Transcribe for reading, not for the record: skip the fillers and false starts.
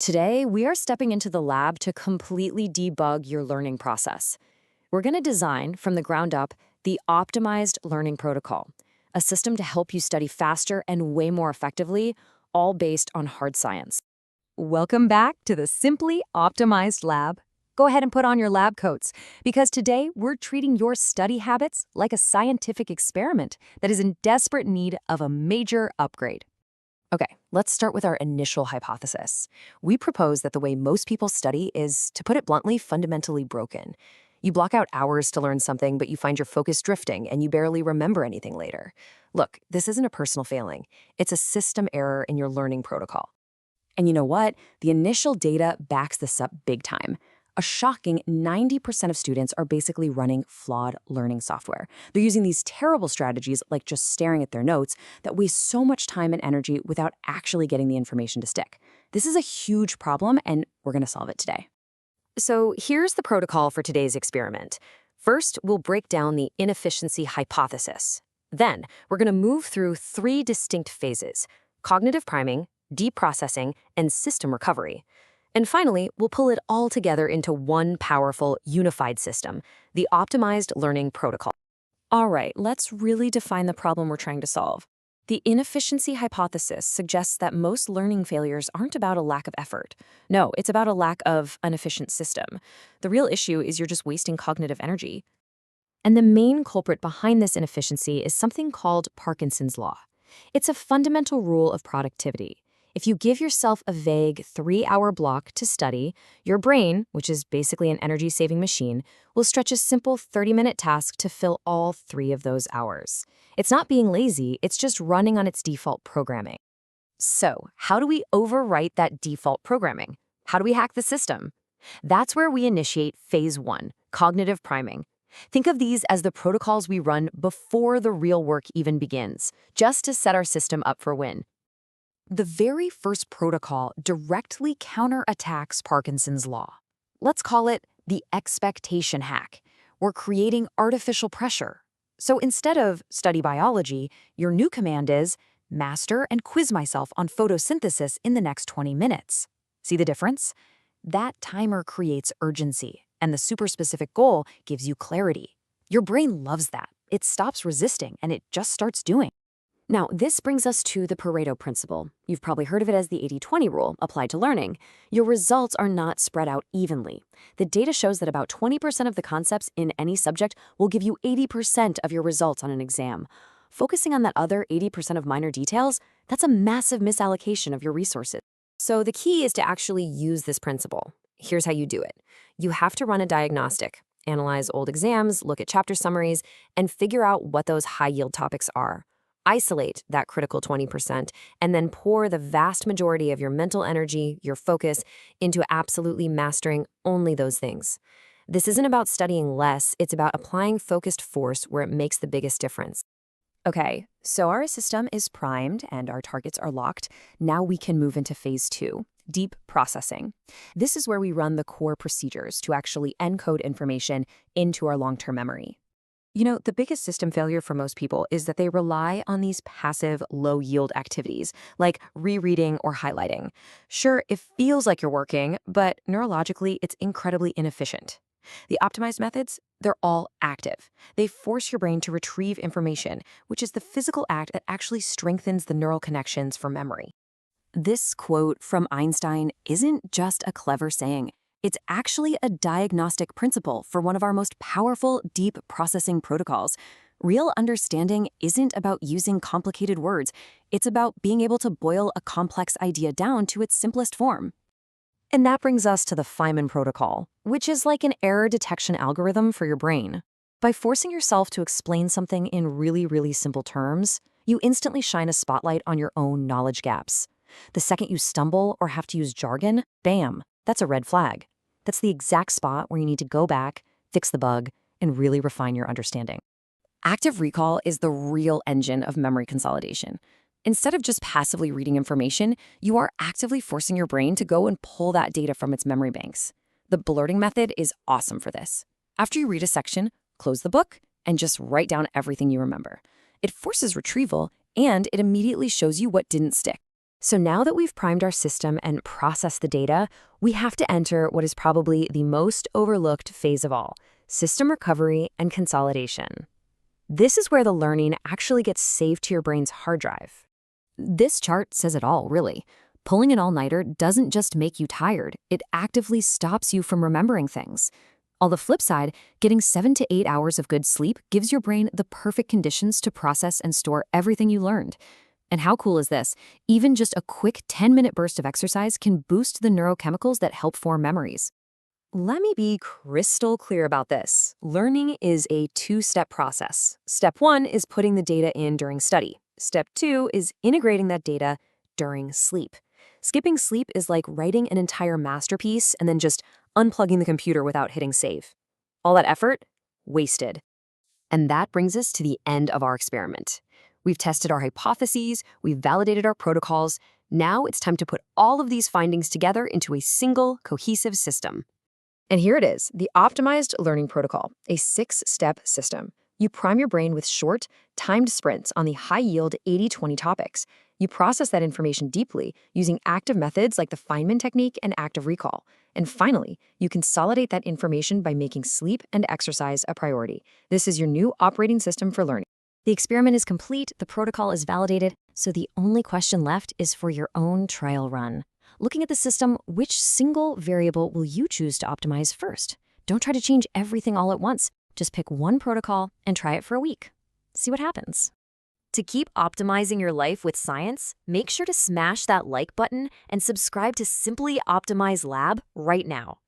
Today, we are stepping into the lab to completely debug your learning process. We're going to design, from the ground up, the optimized learning protocol, a system to help you study faster and way more effectively, all based on hard science. Welcome back to the Simply Optimized Lab. Go ahead and put on your lab coats, because today we're treating your study habits like a scientific experiment that is in desperate need of a major upgrade. Okay, let's start with our initial hypothesis. We propose that the way most people study is, to put it bluntly, fundamentally broken. You block out hours to learn something, but you find your focus drifting and you barely remember anything later. Look, this isn't a personal failing. It's a system error in your learning protocol. And you know what? The initial data backs this up big time. A shocking 90% of students are basically running flawed learning software. They're using these terrible strategies, like just staring at their notes, that waste so much time and energy without actually getting the information to stick. This is a huge problem, and we're going to solve it today. So here's the protocol for today's experiment. First, we'll break down the inefficiency hypothesis. Then, we're going to move through three distinct phases: cognitive priming, deep processing, and system recovery. And finally, we'll pull it all together into one powerful, unified system, the optimized learning protocol. All right, let's really define the problem we're trying to solve. The inefficiency hypothesis suggests that most learning failures aren't about a lack of effort. No, it's about a lack of an efficient system. The real issue is you're just wasting cognitive energy. And the main culprit behind this inefficiency is something called Parkinson's law. It's a fundamental rule of productivity. If you give yourself a vague 3-hour block to study, your brain, which is basically an energy-saving machine, will stretch a simple 30-minute task to fill all 3 of those hours. It's not being lazy, it's just running on its default programming. So, how do we overwrite that default programming? How do we hack the system? That's where we initiate phase 1, cognitive priming. Think of these as the protocols we run before the real work even begins, just to set our system up for a win. The very first protocol directly counterattacks Parkinson's law. Let's call it the expectation hack. We're creating artificial pressure. So instead of study biology, your new command is master and quiz myself on photosynthesis in the next 20 minutes. See the difference? That timer creates urgency, and the super specific goal gives you clarity. Your brain loves that. It stops resisting, and it just starts doing. Now, this brings us to the Pareto principle. You've probably heard of it as the 80-20 rule applied to learning. Your results are not spread out evenly. The data shows that about 20% of the concepts in any subject will give you 80% of your results on an exam. Focusing on that other 80% of minor details, that's a massive misallocation of your resources. So the key is to actually use this principle. Here's how you do it. You have to run a diagnostic, analyze old exams, look at chapter summaries, and figure out what those high-yield topics are. Isolate that critical 20%, and then pour the vast majority of your mental energy, your focus, into absolutely mastering only those things. This isn't about studying less, it's about applying focused force where it makes the biggest difference. Okay, so our system is primed and our targets are locked. Now we can move into phase 2, deep processing. This is where we run the core procedures to actually encode information into our long-term memory. You know, the biggest system failure for most people is that they rely on these passive, low-yield activities, like rereading or highlighting. Sure, it feels like you're working, but neurologically, it's incredibly inefficient. The optimized methods, they're all active. They force your brain to retrieve information, which is the physical act that actually strengthens the neural connections for memory. This quote from Einstein isn't just a clever saying. It's actually a diagnostic principle for one of our most powerful deep processing protocols. Real understanding isn't about using complicated words. It's about being able to boil a complex idea down to its simplest form. And that brings us to the Feynman protocol, which is like an error detection algorithm for your brain. By forcing yourself to explain something in really, really simple terms, you instantly shine a spotlight on your own knowledge gaps. The second you stumble or have to use jargon, bam, that's a red flag. That's the exact spot where you need to go back, fix the bug, and really refine your understanding. Active recall is the real engine of memory consolidation. Instead of just passively reading information, you are actively forcing your brain to go and pull that data from its memory banks. The blurting method is awesome for this. After you read a section, close the book and just write down everything you remember. It forces retrieval, and it immediately shows you what didn't stick. So now that we've primed our system and processed the data, we have to enter what is probably the most overlooked phase of all: system recovery and consolidation. This is where the learning actually gets saved to your brain's hard drive. This chart says it all, really. Pulling an all-nighter doesn't just make you tired, it actively stops you from remembering things. On the flip side, getting 7 to 8 hours of good sleep gives your brain the perfect conditions to process and store everything you learned. And how cool is this? Even just a quick 10-minute burst of exercise can boost the neurochemicals that help form memories. Let me be crystal clear about this. Learning is a two-step process. Step 1 is putting the data in during study. Step 2 is integrating that data during sleep. Skipping sleep is like writing an entire masterpiece and then just unplugging the computer without hitting save. All that effort? Wasted. And that brings us to the end of our experiment. We've tested our hypotheses, we've validated our protocols. Now it's time to put all of these findings together into a single, cohesive system. And here it is, the optimized learning protocol, a 6-step system. You prime your brain with short, timed sprints on the high-yield 80-20 topics. You process that information deeply using active methods like the Feynman Technique and active recall. And finally, you consolidate that information by making sleep and exercise a priority. This is your new operating system for learning. The experiment is complete, the protocol is validated, so the only question left is for your own trial run. Looking at the system, which single variable will you choose to optimize first? Don't try to change everything all at once. Just pick one protocol and try it for a week. See what happens. To keep optimizing your life with science, make sure to smash that like button and subscribe to Simply Optimize Lab right now.